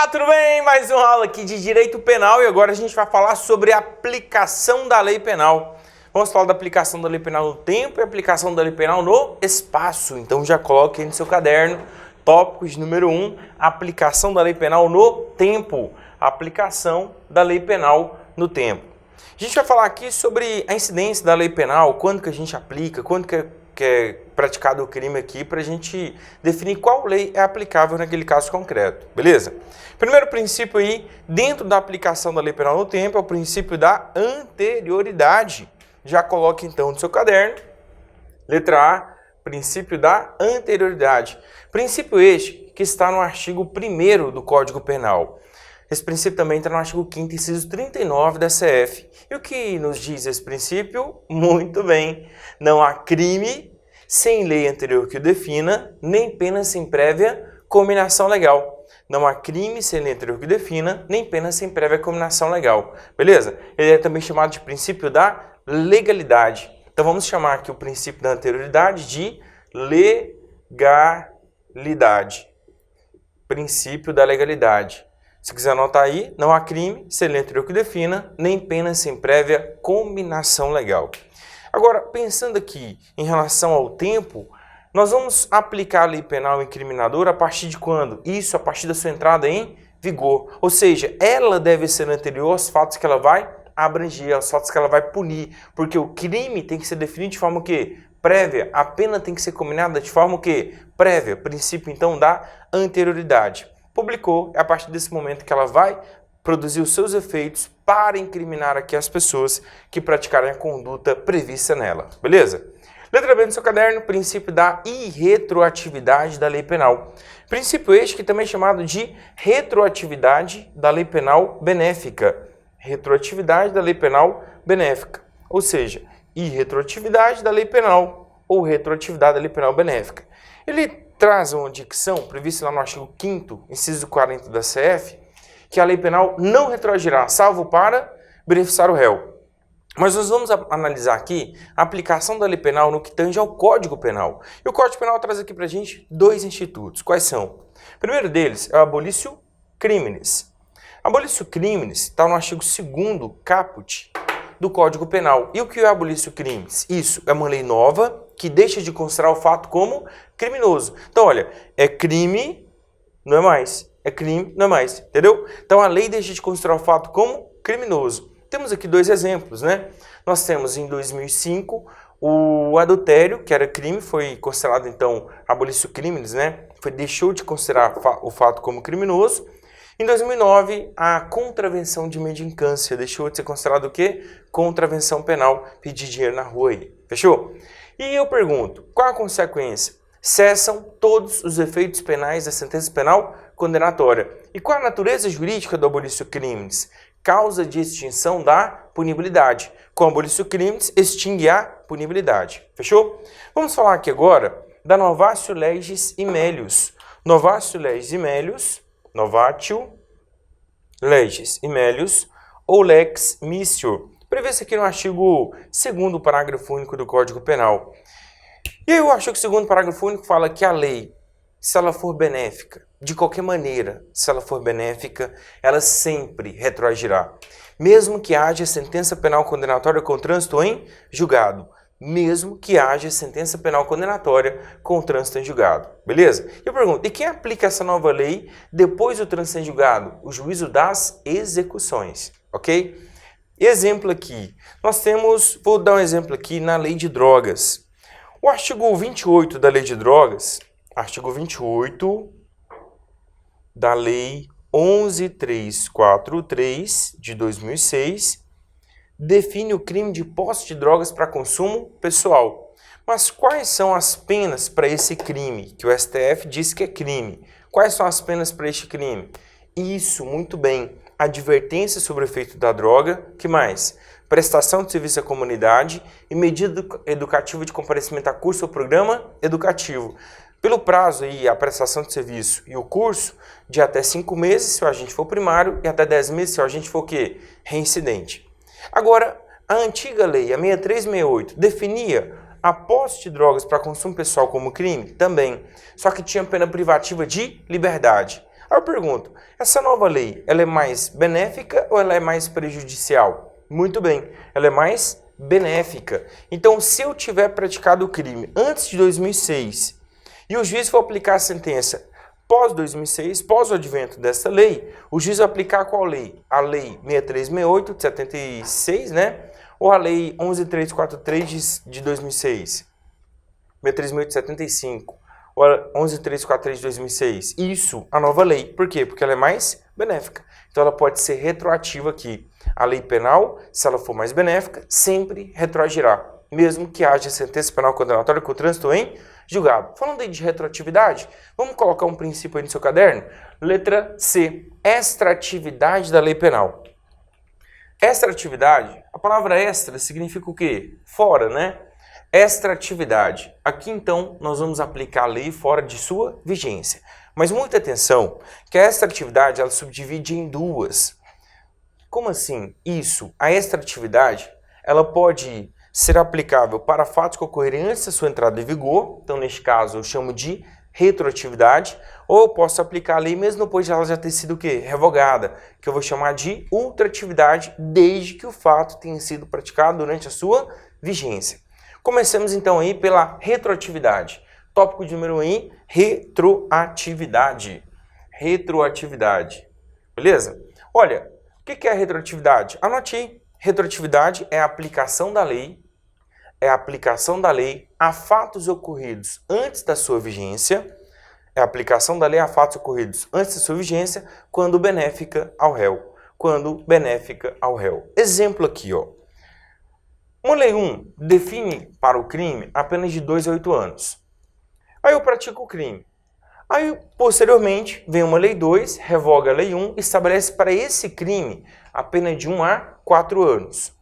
Olá, tudo bem? Mais uma aula aqui de Direito Penal e agora a gente vai falar sobre a aplicação da lei penal. Vamos falar da aplicação da lei penal no tempo e aplicação da lei penal no espaço. Então já coloque aí no seu caderno, tópicos número 1, aplicação da lei penal no tempo. Aplicação da lei penal no tempo. A gente vai falar aqui sobre a incidência da lei penal, quando que a gente aplica, quando que é praticado o crime aqui, para a gente definir qual lei é aplicável naquele caso concreto, beleza? Primeiro princípio aí, dentro da aplicação da lei penal no tempo, é o princípio da anterioridade. Já coloque então no seu caderno, letra A, princípio da anterioridade. Princípio este que está no artigo 1º do Código Penal. Esse princípio também está no artigo 5º, inciso 39 da CF. E o que nos diz esse princípio? Muito bem, não há crime sem lei anterior que o defina, nem pena sem prévia cominação legal. Não há crime sem lei anterior que o defina, nem pena sem prévia cominação legal. Beleza? Ele é também chamado de princípio da legalidade. Então vamos chamar aqui o princípio da anterioridade de legalidade. Princípio da legalidade. Se quiser anotar aí, não há crime sem lei anterior que defina, nem pena sem prévia cominação legal. Agora, pensando aqui em relação ao tempo, nós vamos aplicar a lei penal incriminadora a partir de quando? Isso, a partir da sua entrada em vigor. Ou seja, ela deve ser anterior aos fatos que ela vai abranger, aos fatos que ela vai punir. Porque o crime tem que ser definido de forma o quê? Prévia. A pena tem que ser combinada de forma o quê? Prévia. Princípio, então, da anterioridade. Publicou, é a partir desse momento que ela vai produzir os seus efeitos para incriminar aqui as pessoas que praticarem a conduta prevista nela, beleza? Letra B no seu caderno, princípio da irretroatividade da lei penal. Princípio este que também é chamado de retroatividade da lei penal benéfica. Retroatividade da lei penal benéfica, ou seja, irretroatividade da lei penal ou retroatividade da lei penal benéfica. Ele traz uma dicção prevista lá no artigo 5º, inciso 40 da CF, que a lei penal não retroagirá, salvo para beneficiar o réu. Mas nós vamos analisar aqui a aplicação da lei penal no que tange ao Código Penal. E o Código Penal traz aqui para a gente dois institutos. Quais são? O primeiro deles é o abolitio criminis. Abolitio criminis está no artigo 2º caput do Código Penal. E o que é abolitio criminis? Isso é uma lei nova que deixa de considerar o fato como criminoso. Então, olha, é crime, não é mais. É crime, não é mais. Entendeu? Então, a lei deixa de considerar o fato como criminoso. Temos aqui dois exemplos, né? Nós temos em 2005 o adultério, que era crime, foi considerado, então, abolitio criminis, né? Deixou de considerar o fato como criminoso. Em 2009, a contravenção de mendicância deixou de ser considerado o quê? Contravenção penal, pedir dinheiro na rua aí. Fechou? E eu pergunto, qual a consequência? Cessam todos os efeitos penais da sentença penal condenatória. E qual a natureza jurídica do abolitio criminis? Causa de extinção da punibilidade. Com o abolitio criminis, extingue a punibilidade. Fechou? Vamos falar aqui agora da novatio legis e melius. Novatio legis e melius, novatio legis e melius, ou lex miscior. Previsto aqui no artigo 2º, parágrafo único do Código Penal. E aí o artigo 2º, parágrafo único fala que a lei, se ela for benéfica, de qualquer maneira, se ela for benéfica, ela sempre retroagirá. Mesmo que haja sentença penal condenatória com trânsito em julgado. Mesmo que haja sentença penal condenatória com trânsito em julgado. Beleza? E eu pergunto, e quem aplica essa nova lei depois do trânsito em julgado? O juízo das execuções. Ok? Exemplo aqui, nós temos, vou dar um exemplo aqui na lei de drogas. O artigo 28 da lei de drogas, artigo 28 da lei 11.343 de 2006, define o crime de posse de drogas para consumo pessoal. Mas quais são as penas para esse crime? Que o STF diz que é crime. Quais são as penas para este crime? Isso, muito bem. Advertência sobre o efeito da droga, que mais? Prestação de serviço à comunidade e medida educativa de comparecimento a curso ou programa educativo. Pelo prazo aí, a prestação de serviço e o curso, de até 5 meses se o agente for primário e até 10 meses se o agente for o quê? Reincidente. Agora, a antiga lei, a 6368, definia a posse de drogas para consumo pessoal como crime? Também. Só que tinha pena privativa de liberdade. Aí eu pergunto, essa nova lei, ela é mais benéfica ou ela é mais prejudicial? Muito bem, ela é mais benéfica. Então, se eu tiver praticado o crime antes de 2006 e o juiz for aplicar a sentença pós 2006, pós o advento dessa lei, o juiz vai aplicar qual lei? A lei 6368 de 76, né? Ou a lei 11343 de 2006? 6368 de 75. Ou a 11343 de 2006? Isso, a nova lei. Por quê? Porque ela é mais benéfica. Então ela pode ser retroativa aqui. A lei penal, se ela for mais benéfica, sempre retroagirá, mesmo que haja sentença penal condenatória com o trânsito em julgado. Falando aí de retroatividade, vamos colocar um princípio aí no seu caderno? Letra C, extratividade da lei penal. Extratividade, a palavra extra significa o quê? Fora, né? Extratividade. Aqui então nós vamos aplicar a lei fora de sua vigência. Mas muita atenção, que a extratividade ela subdivide em duas. Como assim? Isso, a extratividade, ela pode ser aplicável para fatos que ocorrerem antes da sua entrada em vigor, então neste caso eu chamo de retroatividade, ou eu posso aplicar a lei mesmo depois de ela já ter sido o quê? Revogada, que eu vou chamar de ultratividade, desde que o fato tenha sido praticado durante a sua vigência. Comecemos então aí pela retroatividade. Tópico de número 1, retroatividade. Retroatividade, beleza? Olha, o que é a retroatividade? Anote aí. Retroatividade é a aplicação da lei, a fatos ocorridos antes da sua vigência, é a aplicação da lei a fatos ocorridos antes da sua vigência, quando benéfica ao réu. Quando benéfica ao réu. Exemplo aqui, ó. Uma lei 1 define para o crime a pena de 2 a 8 anos. Aí eu pratico o crime. Aí, posteriormente, vem uma lei 2, revoga a lei 1 e estabelece para esse crime a pena de 1 a 4 anos.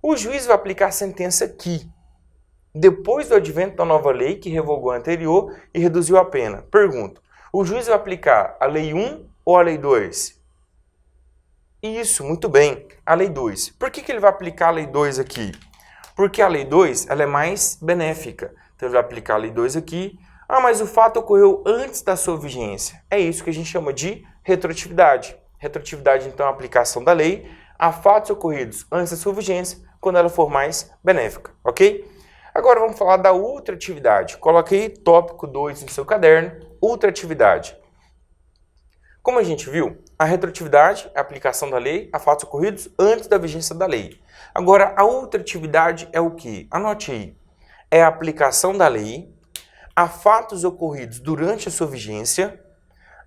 O juiz vai aplicar a sentença aqui, depois do advento da nova lei que revogou a anterior e reduziu a pena. Pergunto, o juiz vai aplicar a lei 1 ou a lei 2? Isso, muito bem, a lei 2. Por que ele vai aplicar a lei 2 aqui? Porque a lei 2 ela é mais benéfica. Então ele vai aplicar a lei 2 aqui. Ah, mas o fato ocorreu antes da sua vigência. É isso que a gente chama de retroatividade. Retroatividade, então, é a aplicação da lei a fatos ocorridos antes da sua vigência, quando ela for mais benéfica, ok? Agora vamos falar da ultratividade. Coloque aí tópico 2 no seu caderno, ultratividade. Como a gente viu, a retroatividade é a aplicação da lei a fatos ocorridos antes da vigência da lei. Agora, a ultratividade é o quê? Anote aí. É a aplicação da lei a fatos ocorridos durante a sua vigência,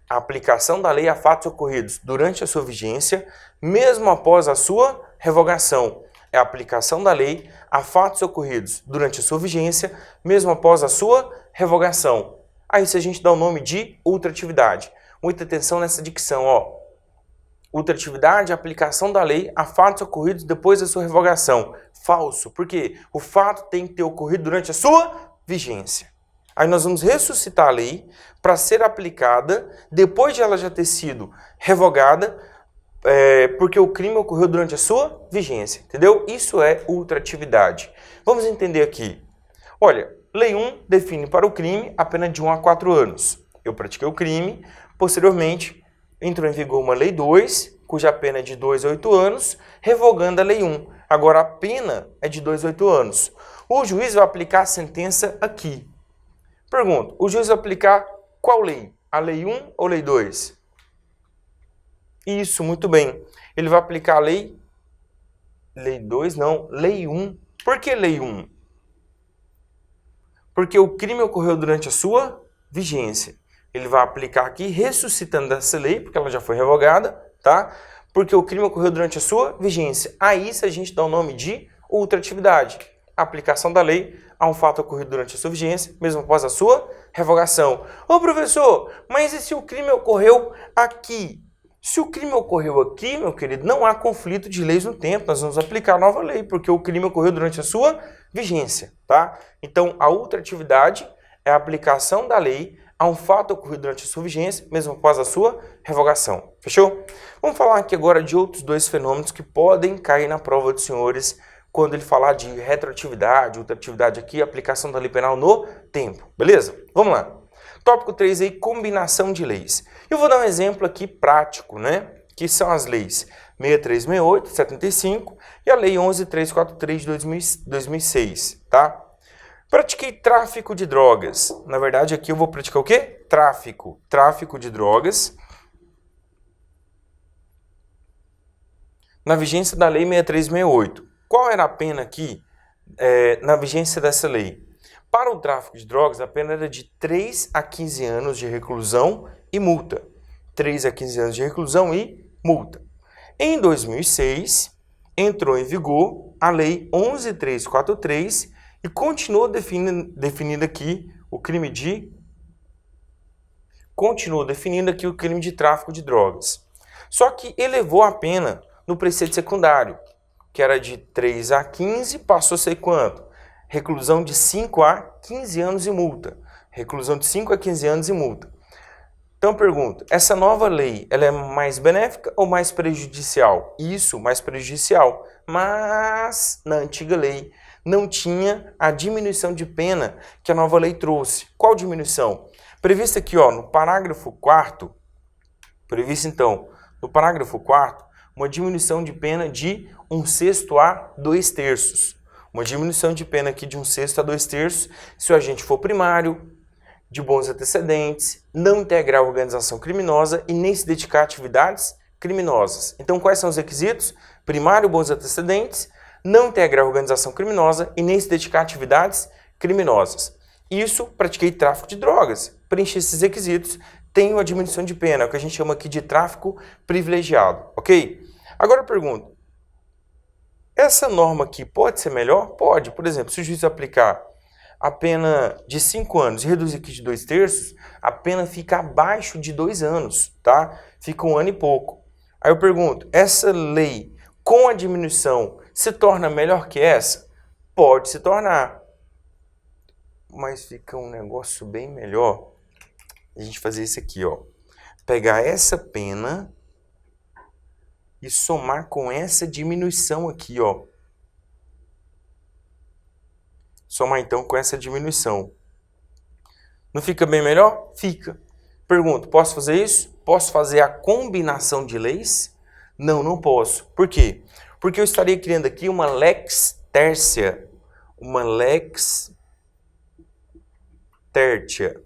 a aplicação da lei a fatos ocorridos durante a sua vigência, mesmo após a sua revogação. É a aplicação da lei a fatos ocorridos durante a sua vigência, mesmo após a sua revogação. A isso a gente dá o nome de ultratividade. Muita atenção nessa dicção, ó. Ultratividade é a aplicação da lei a fatos ocorridos depois da sua revogação. Falso, porque o fato tem que ter ocorrido durante a sua vigência. Aí nós vamos ressuscitar a lei para ser aplicada depois de ela já ter sido revogada, porque o crime ocorreu durante a sua vigência, entendeu? Isso é ultratividade. Vamos entender aqui. Olha, lei 1 define para o crime a pena de 1 a 4 anos. Eu pratiquei o crime, posteriormente entrou em vigor uma lei 2, cuja pena é de 2 a 8 anos, revogando a lei 1. Agora a pena é de 2 a 8 anos. O juiz vai aplicar a sentença aqui. Pergunto, o juiz vai aplicar qual lei? A lei 1 ou lei 2? Isso, muito bem. Ele vai aplicar a lei 2, não, lei 1. Por que lei 1? Porque o crime ocorreu durante a sua vigência. Ele vai aplicar aqui, ressuscitando essa lei, porque ela já foi revogada, tá? Porque o crime ocorreu durante a sua vigência. A isso a gente dá o nome de ultratividade. A aplicação da lei a um fato ocorrido durante a sua vigência, mesmo após a sua revogação. Ô professor, mas e se o crime ocorreu aqui? Se o crime ocorreu aqui, meu querido, não há conflito de leis no tempo. Nós vamos aplicar a nova lei, porque o crime ocorreu durante a sua vigência, tá? Então, a ultratividade é a aplicação da lei a um fato ocorrido durante a sua vigência, mesmo após a sua revogação. Fechou? Vamos falar aqui agora de outros dois fenômenos que podem cair na prova dos senhores quando ele falar de retroatividade, ultratividade aqui, aplicação da lei penal no tempo. Beleza? Vamos lá. Tópico 3 aí, combinação de leis. Eu vou dar um exemplo aqui prático, né? Que são as leis 6368, 75 e a lei 11343 de 2006, tá? Pratiquei tráfico de drogas. Na verdade, aqui eu vou praticar o quê? Tráfico de drogas. Na vigência da lei 6368. Qual era a pena aqui na vigência dessa lei? Para o tráfico de drogas, a pena era de 3 a 15 anos de reclusão e multa. 3 a 15 anos de reclusão e multa. Em 2006, entrou em vigor a lei 11343 e continuou definindo aqui o crime de tráfico de drogas. Só que elevou a pena no preceito secundário, que era de 3 a 15, passou a ser quanto? Reclusão de 5 a 15 anos e multa. Reclusão de 5 a 15 anos e multa. Então eu pergunto, essa nova lei, ela é mais benéfica ou mais prejudicial? Isso, mais prejudicial. Mas na antiga lei não tinha a diminuição de pena que a nova lei trouxe. Qual diminuição? Prevista aqui, ó, no parágrafo 4º, prevista então, no parágrafo 4º, uma diminuição de pena de 1/6 a 2/3. Uma diminuição de pena aqui de 1/6 a 2/3 se o agente for primário, de bons antecedentes, não integrar a organização criminosa e nem se dedicar a atividades criminosas. Então, quais são os requisitos? Primário, bons antecedentes, não integrar a organização criminosa e nem se dedicar a atividades criminosas. Isso, pratiquei tráfico de drogas. Preenchi esses requisitos, tenho a diminuição de pena, é o que a gente chama aqui de tráfico privilegiado, ok? Agora eu pergunto, essa norma aqui pode ser melhor? Pode. Por exemplo, se o juiz aplicar a pena de 5 anos e reduzir aqui de 2/3, a pena fica abaixo de 2 anos, tá? Fica 1 ano e pouco. Aí eu pergunto, essa lei com a diminuição se torna melhor que essa? Pode se tornar. Mas fica um negócio bem melhor a gente fazer isso aqui, ó. Pegar essa pena e somar com essa diminuição aqui, ó. Somar então com essa diminuição. Não fica bem melhor? Fica. Pergunto, posso fazer isso? Posso fazer a combinação de leis? Não, não posso. Por quê? Porque eu estaria criando aqui uma lex tertia. Uma lex tertia.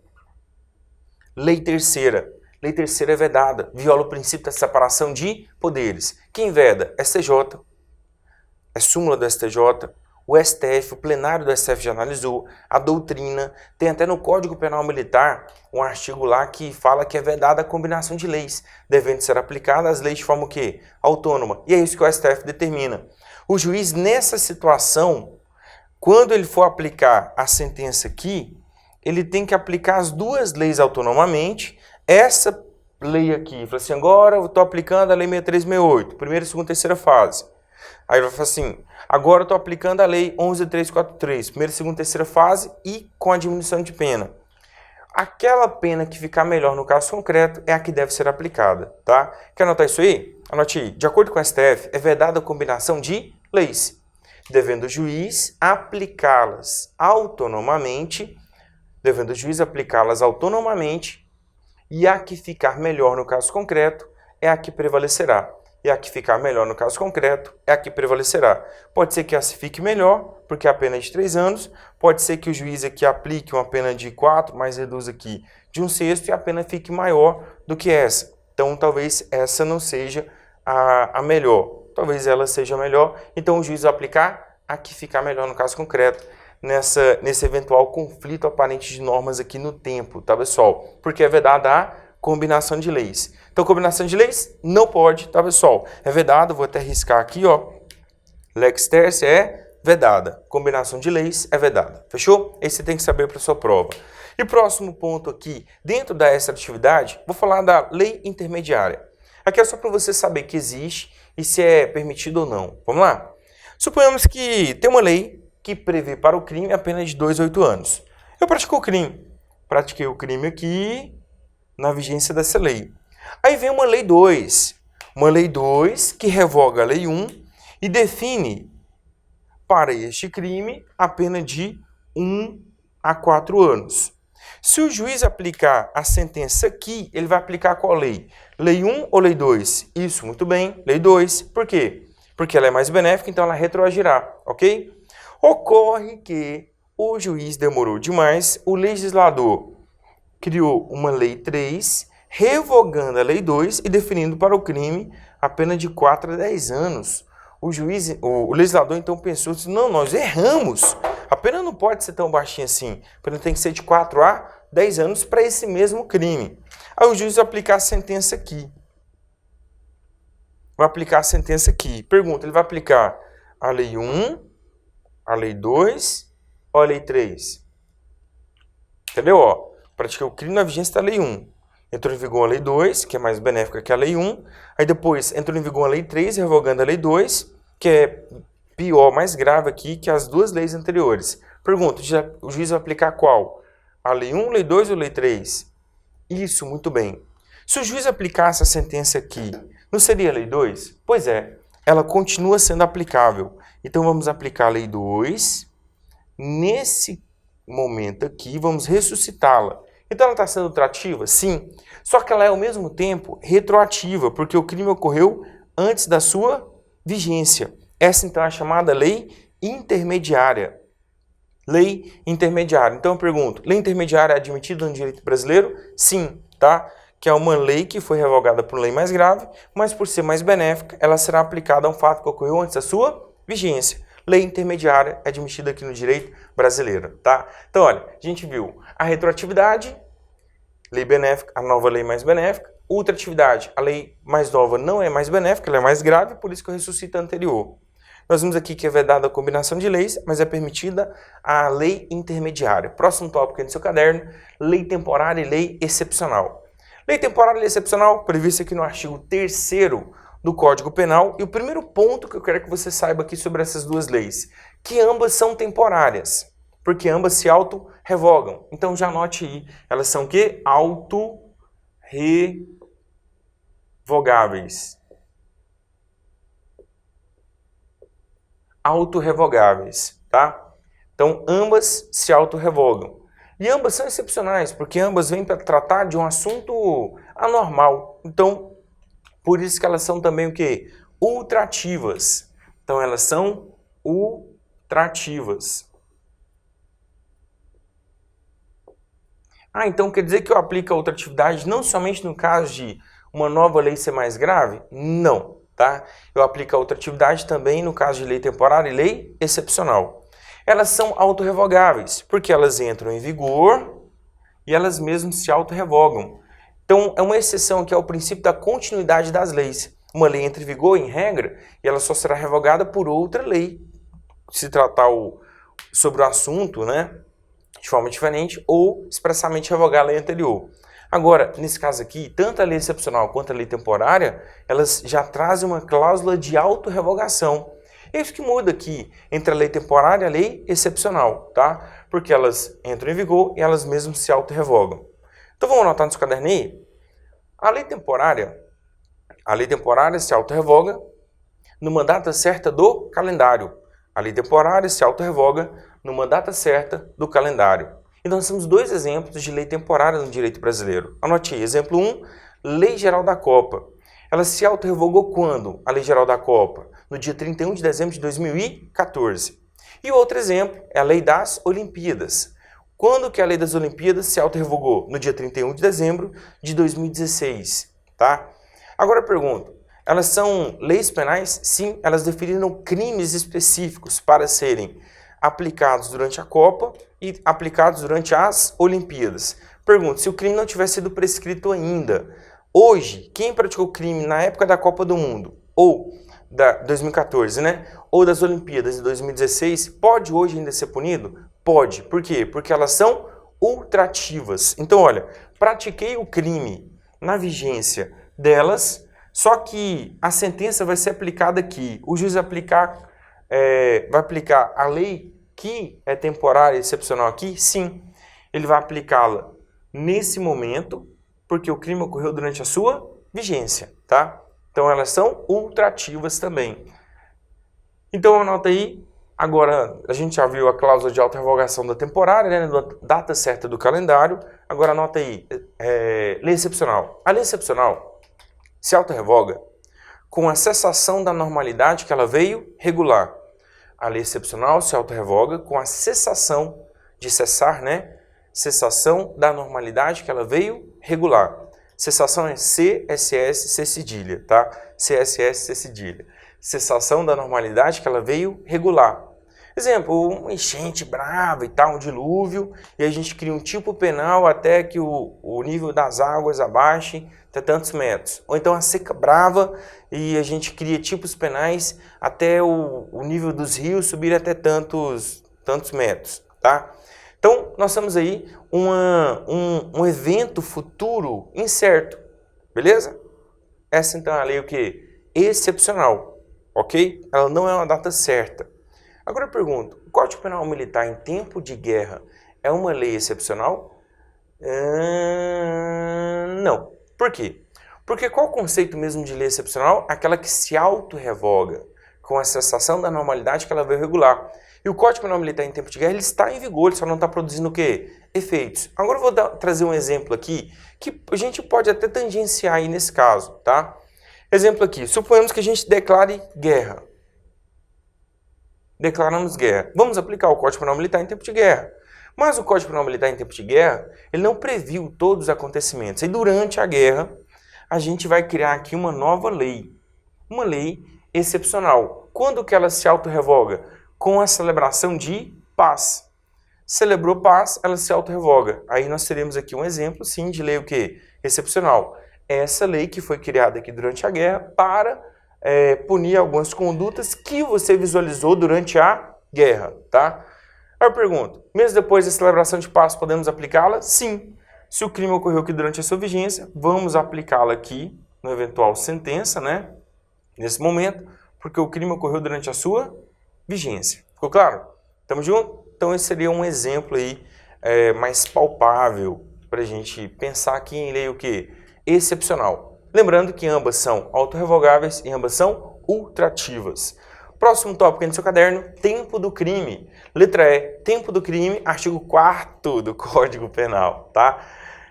Lei terceira. Lei terceira é vedada. Viola o princípio da separação de poderes. Quem veda? STJ. É súmula do STJ. O STF, o plenário do STF já analisou, a doutrina, tem até no Código Penal Militar um artigo lá que fala que é vedada a combinação de leis, devendo ser aplicadas as leis de forma o quê? Autônoma. E é isso que o STF determina. O juiz, nessa situação, quando ele for aplicar a sentença aqui, ele tem que aplicar as duas leis autonomamente. Essa lei aqui, fala assim, agora eu estou aplicando a lei 6368, primeira, segunda, terceira fase. Aí vai falar assim, agora eu estou aplicando a lei 11343, primeira, segunda, terceira fase e com a diminuição de pena. Aquela pena que ficar melhor no caso concreto é a que deve ser aplicada, tá? Quer anotar isso aí? Anote aí. De acordo com o STF, é vedada a combinação de leis, devendo o juiz aplicá-las autonomamente, e a que ficar melhor no caso concreto é a que prevalecerá. E a que ficar melhor no caso concreto é a que prevalecerá. Pode ser que essa fique melhor, porque a pena é de 3 anos. Pode ser que o juiz aqui aplique uma pena de 4, mas reduza aqui de 1/6 e a pena fique maior do que essa. Então, talvez essa não seja a melhor. Talvez ela seja melhor. Então, o juiz vai aplicar a que ficar melhor no caso concreto, nesse eventual conflito aparente de normas aqui no tempo, tá, pessoal? Porque é vedada a combinação de leis. Então, combinação de leis não pode, tá, pessoal? É vedado, vou até riscar aqui, ó. Lex tercia é vedada. Combinação de leis é vedada. Fechou? Esse você tem que saber para sua prova. E próximo ponto aqui, dentro da extratividade, vou falar da lei intermediária. Aqui é só para você saber que existe e se é permitido ou não. Vamos lá? Suponhamos que tem uma lei que prevê para o crime a pena de 2 a 8 anos. Eu pratiquei o crime aqui na vigência dessa lei. Aí vem uma lei 2 que revoga a lei 1 e define para este crime a pena de 1 a 4 anos. Se o juiz aplicar a sentença aqui, ele vai aplicar qual lei? Lei 1 ou lei 2? Isso, muito bem, lei 2. Por quê? Porque ela é mais benéfica, então ela retroagirá, ok? Ocorre que o juiz demorou demais, o legislador criou uma lei 3, revogando a lei 2 e definindo para o crime a pena de 4 a 10 anos. O legislador então pensou assim, não, nós erramos, a pena não pode ser tão baixinha assim, a pena tem que ser de 4 a 10 anos para esse mesmo crime. Aí o juiz vai aplicar a sentença aqui. Vai aplicar a sentença aqui. Pergunta, ele vai aplicar a lei 1, a lei 2 ou a lei 3? Entendeu? Ó, pratiquei o crime na vigência da lei 1. Entrou em vigor a lei 2, que é mais benéfica que a lei 1. Aí depois entrou em vigor a lei 3, revogando a lei 2, que é pior, mais grave aqui que as duas leis anteriores. Pergunta, o juiz vai aplicar qual? A lei 1, lei 2 ou lei 3? Isso, muito bem. Se o juiz aplicasse a sentença aqui, não seria a lei 2? Pois é, ela continua sendo aplicável. Então vamos aplicar a lei 2. Nesse momento aqui, vamos ressuscitá-la. Então ela está sendo ultrativa? Sim. Só que ela é ao mesmo tempo retroativa, porque o crime ocorreu antes da sua vigência. Essa então é a chamada lei intermediária. Lei intermediária. Então eu pergunto, lei intermediária é admitida no direito brasileiro? Sim, tá? Que é uma lei que foi revogada por lei mais grave, mas por ser mais benéfica, ela será aplicada a um fato que ocorreu antes da sua vigência. Lei intermediária é admitida aqui no direito brasileiro, tá? Então, olha, a gente viu a retroatividade, lei benéfica, a nova lei mais benéfica. Ultratividade, a lei mais nova não é mais benéfica, ela é mais grave, por isso que eu ressuscito a anterior. Nós vimos aqui que é vedada a combinação de leis, mas é permitida a lei intermediária. Próximo tópico aí no seu caderno, lei temporária e lei excepcional. Lei temporária e lei excepcional, prevista aqui no artigo 3º do Código Penal. E o primeiro ponto que eu quero que você saiba aqui sobre essas duas leis, que ambas são temporárias, porque ambas se auto-revogam. Então já anote aí, elas são o quê? Auto-revogáveis. Auto-revogáveis, tá? Então ambas se auto-revogam. E ambas são excepcionais, porque ambas vêm para tratar de um assunto anormal. Então, por isso que elas são também o quê? Ultrativas. Então, elas são ultrativas. Então quer dizer que eu aplico a ultratividade não somente no caso de uma nova lei ser mais grave? Não, tá? Eu aplico a ultratividade também no caso de lei temporária e lei excepcional. Elas são autorrevogáveis, porque elas entram em vigor e elas mesmas se autorrevogam. Então, é uma exceção que é o princípio da continuidade das leis. Uma lei entra em vigor, em regra, e ela só será revogada por outra lei. Se tratar sobre o assunto, né, de forma diferente, ou expressamente revogar a lei anterior. Agora, nesse caso aqui, tanto a lei excepcional quanto a lei temporária, elas já trazem uma cláusula de autorrevogação. É isso que muda aqui entre a lei temporária e a lei excepcional, tá? Porque elas entram em vigor e elas mesmas se autorrevogam. Então vamos anotar no seu caderno aí. A lei temporária se autorrevoga numa data certa do calendário. A lei temporária se autorrevoga numa data certa do calendário. E nós temos dois exemplos de lei temporária no direito brasileiro. Anote aí, exemplo 1, Lei Geral da Copa. Ela se autorrevogou quando? A Lei Geral da Copa? No dia 31 de dezembro de 2014. E o outro exemplo é a Lei das Olimpíadas. Quando que a Lei das Olimpíadas se autorrevogou? No dia 31 de dezembro de 2016, tá? Agora eu pergunto, elas são leis penais? Sim, elas definiram crimes específicos para serem aplicados durante a Copa e aplicados durante as Olimpíadas. Pergunto, se o crime não tivesse sido prescrito ainda, hoje, quem praticou crime na época da Copa do Mundo, ou da 2014, né? Ou das Olimpíadas de 2016, pode hoje ainda ser punido? Pode. Por quê? Porque elas são ultrativas. Então, olha, pratiquei o crime na vigência delas, só que a sentença vai ser aplicada aqui. O juiz vai aplicar a lei que é temporária e excepcional aqui? Sim. Ele vai aplicá-la nesse momento, porque o crime ocorreu durante a sua vigência, tá? Então, elas são ultrativas também. Então, anota aí, Agora, a gente já viu a cláusula de auto-revogação da temporária, né, da data certa do calendário. Agora, anota aí, lei excepcional. A lei excepcional se auto-revoga com a cessação da normalidade que ela veio regular. A lei excepcional se auto-revoga com a cessação de cessar, né? Cessação da normalidade que ela veio regular. Cessação é CSS, C cedilha, tá? CSS, C cedilha. Cessação da normalidade que ela veio regular. Exemplo, uma enchente brava e tal, um dilúvio, e a gente cria um tipo penal até que o nível das águas abaixe até tantos metros. Ou então a seca brava e a gente cria tipos penais até o nível dos rios subir até tantos metros, tá? Então, nós temos aí um evento futuro incerto, beleza? Essa então é a lei o quê? Excepcional, ok? Ela não é uma data certa. Agora eu pergunto, o Código Penal Militar em tempo de guerra é uma lei excepcional? Não. Por quê? Porque qual o conceito mesmo de lei excepcional? Aquela que se auto-revoga, com a cessação da normalidade que ela veio regular. E o Código Penal Militar em tempo de guerra ele está em vigor, ele só não está produzindo o quê? Efeitos. Agora eu vou trazer um exemplo aqui que a gente pode até tangenciar aí nesse caso, tá? Exemplo aqui, suponhamos que a gente declare guerra. Declaramos guerra. Vamos aplicar o Código Penal Militar em tempo de guerra. Mas o Código Penal Militar em tempo de guerra, ele não previu todos os acontecimentos. E durante a guerra, a gente vai criar aqui uma nova lei. Uma lei excepcional. Quando que ela se auto-revoga? Com a celebração de paz. Celebrou paz, ela se auto-revoga. Aí nós teremos aqui um exemplo, sim, de lei o quê? Excepcional. Essa lei que foi criada aqui durante a guerra para punir algumas condutas que você visualizou durante a guerra, tá? Aí eu pergunto, mesmo depois da celebração de paz, podemos aplicá-la? Sim. Se o crime ocorreu aqui durante a sua vigência, vamos aplicá-la aqui no eventual sentença, né? Nesse momento, porque o crime ocorreu durante a sua vigência. Ficou claro? Tamo junto? Então esse seria um exemplo aí mais palpável para a gente pensar aqui em lei o quê? Excepcional. Lembrando que ambas são autorrevogáveis e ambas são ultrativas. Próximo tópico aí no seu caderno, tempo do crime. Letra E, tempo do crime, artigo 4º do Código Penal, tá?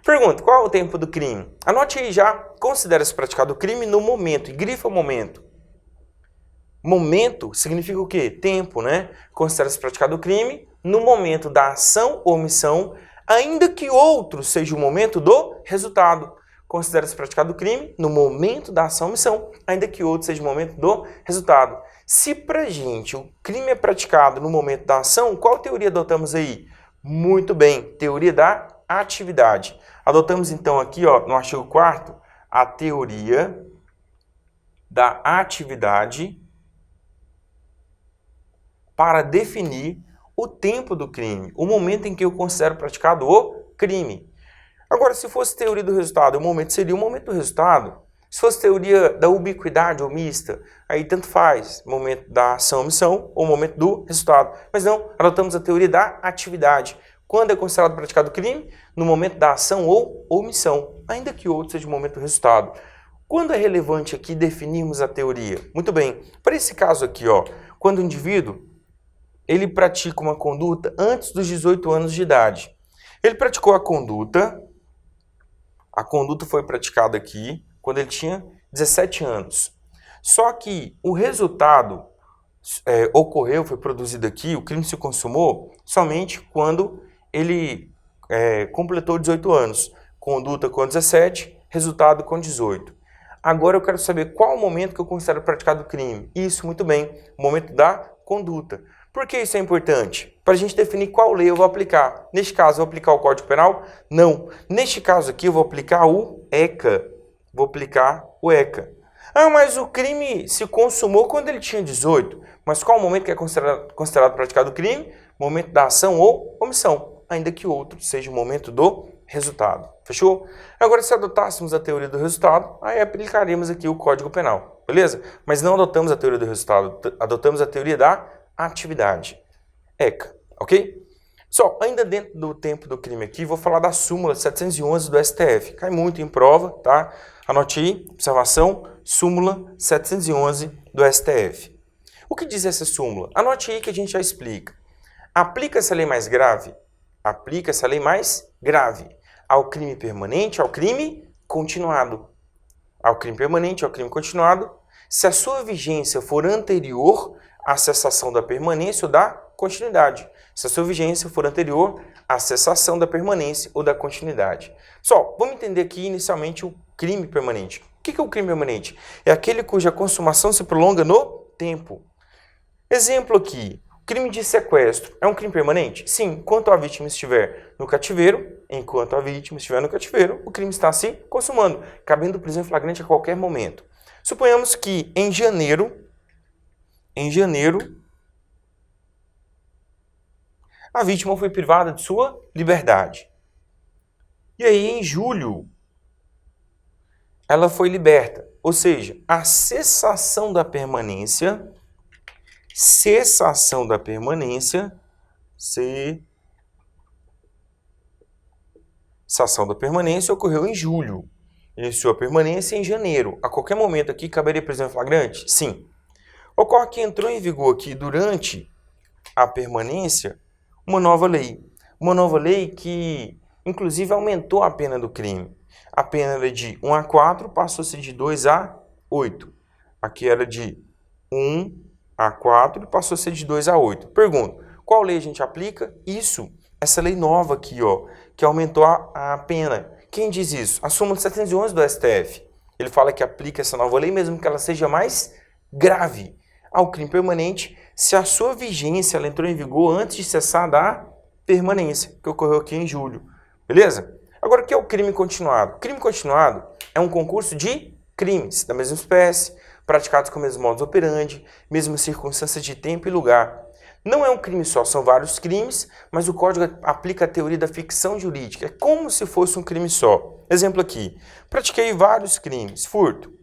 Pergunta, qual é o tempo do crime? Anote aí já, considera-se praticado o crime no momento, e grifa o momento. Momento significa o quê? Tempo, né? Considera-se praticado o crime no momento da ação ou omissão, ainda que outro seja o momento do resultado. Considera-se praticado o crime no momento da ação ou omissão, ainda que outro seja o momento do resultado. Se pra gente o crime é praticado no momento da ação, qual teoria adotamos aí? Muito bem, teoria da atividade. Adotamos então aqui, ó, no artigo 4º, a teoria da atividade para definir o tempo do crime, o momento em que eu considero praticado o crime. Agora, se fosse teoria do resultado, o momento seria o momento do resultado. Se fosse teoria da ubiquidade ou mista, aí tanto faz, momento da ação ou omissão ou momento do resultado. Mas não, adotamos a teoria da atividade. Quando é considerado praticado o crime? No momento da ação ou omissão, ainda que outro seja o momento do resultado. Quando é relevante aqui definirmos a teoria? Muito bem, para esse caso aqui, ó, quando o indivíduo ele pratica uma conduta antes dos 18 anos de idade. Ele praticou a conduta foi praticada aqui quando ele tinha 17 anos. Só que o resultado ocorreu, foi produzido aqui, o crime se consumou somente quando ele completou 18 anos. Conduta com 17, resultado com 18. Agora eu quero saber qual o momento que eu considero praticado o crime. Isso, muito bem, o momento da conduta. Por que isso é importante? Para a gente definir qual lei eu vou aplicar. Neste caso, eu vou aplicar o Código Penal? Não. Neste caso aqui, eu vou aplicar o ECA. Vou aplicar o ECA. Ah, mas o crime se consumou quando ele tinha 18. Mas qual o momento que é considerado praticado o crime? Momento da ação ou omissão. Ainda que outro seja o momento do resultado. Fechou? Agora, se adotássemos a teoria do resultado, aí aplicaríamos aqui o Código Penal. Beleza? Mas não adotamos a teoria do resultado. Adotamos a teoria da atividade. ECA, ok? Só, ainda dentro do tempo do crime aqui, vou falar da súmula 711 do STF. Cai muito em prova, tá? Anote aí, observação, súmula 711 do STF. O que diz essa súmula? Anote aí que a gente já explica. Aplica-se a lei mais grave? Aplica-se a lei mais grave ao crime permanente, ao crime continuado. Ao crime permanente, ao crime continuado, se a sua vigência for anterior à cessação da permanência ou da continuidade. Se a sua vigência for anterior à cessação da permanência ou da continuidade. Só, vamos entender aqui inicialmente o crime permanente. O que é o crime permanente? É aquele cuja consumação se prolonga no tempo. Exemplo aqui, crime de sequestro é um crime permanente? Sim, enquanto a vítima estiver no cativeiro, o crime está se consumando, cabendo prisão em flagrante a qualquer momento. Suponhamos que em janeiro, a vítima foi privada de sua liberdade. E aí, em julho, ela foi liberta. Ou seja, a cessação da permanência ocorreu em julho. Iniciou a permanência em janeiro. A qualquer momento aqui caberia prisão em flagrante? Sim. Ocorre que entrou em vigor aqui durante a permanência uma nova lei. Uma nova lei que, inclusive, aumentou a pena do crime. A pena era de 1 a 4, passou-se de 2 a 8. Aqui era de 1 a 4 e passou a ser de 2 a 8. Pergunto, qual lei a gente aplica? Isso, essa lei nova aqui, ó, que aumentou a pena. Quem diz isso? A súmula 711 do STF. Ele fala que aplica essa nova lei mesmo que ela seja mais grave ao crime permanente se a sua vigência ela entrou em vigor antes de cessar da permanência, que ocorreu aqui em julho. Beleza? Agora, o que é o crime continuado? Crime continuado é um concurso de crimes da mesma espécie, praticados com o mesmo modus operandi, mesmas circunstâncias de tempo e lugar. Não é um crime só, são vários crimes, mas o Código aplica a teoria da ficção jurídica. É como se fosse um crime só. Exemplo aqui, pratiquei vários crimes. Furto.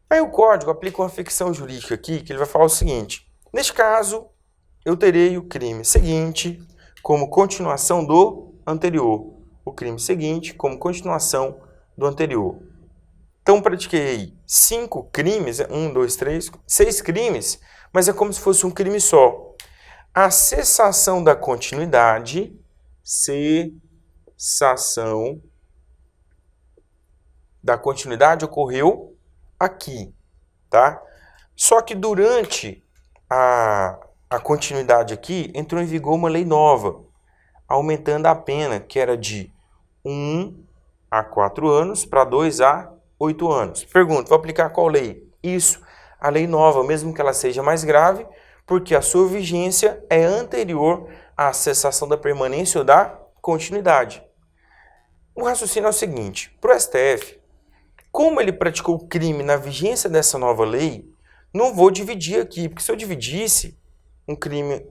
Aí o Código aplica uma ficção jurídica aqui, que ele vai falar o seguinte. Neste caso, eu terei o crime seguinte como continuação do anterior. O crime seguinte como continuação do anterior. Então, pratiquei 5 crimes, 6 crimes, mas é como se fosse um crime só. A cessação da continuidade, ocorreu aqui, tá? Só que durante a continuidade aqui, entrou em vigor uma lei nova, aumentando a pena, que era de 1 a 4 anos para 2 a 8 anos. Pergunta, vou aplicar qual lei? Isso, a lei nova, mesmo que ela seja mais grave, porque a sua vigência é anterior à cessação da permanência ou da continuidade. O raciocínio é o seguinte, para o STF, como ele praticou o crime na vigência dessa nova lei, não vou dividir aqui, porque se eu dividisse um crime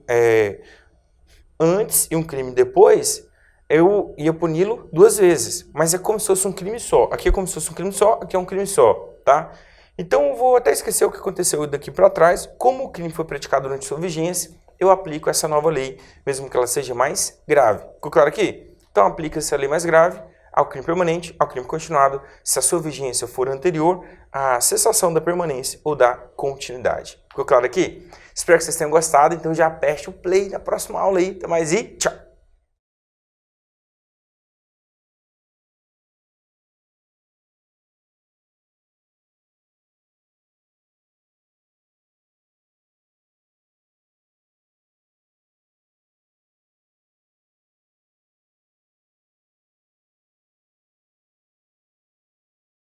antes e um crime depois, eu ia puni-lo 2 vezes, mas é como se fosse um crime só. Aqui é como se fosse um crime só, aqui é um crime só, tá? Então eu vou até esquecer o que aconteceu daqui para trás. Como o crime foi praticado durante sua vigência, eu aplico essa nova lei, mesmo que ela seja mais grave. Ficou claro aqui? Então aplica-se a lei mais grave ao crime permanente, ao crime continuado, se a sua vigência for anterior à cessação da permanência ou da continuidade. Ficou claro aqui? Espero que vocês tenham gostado, então já aperte o play na próxima aula aí. Até mais e tchau!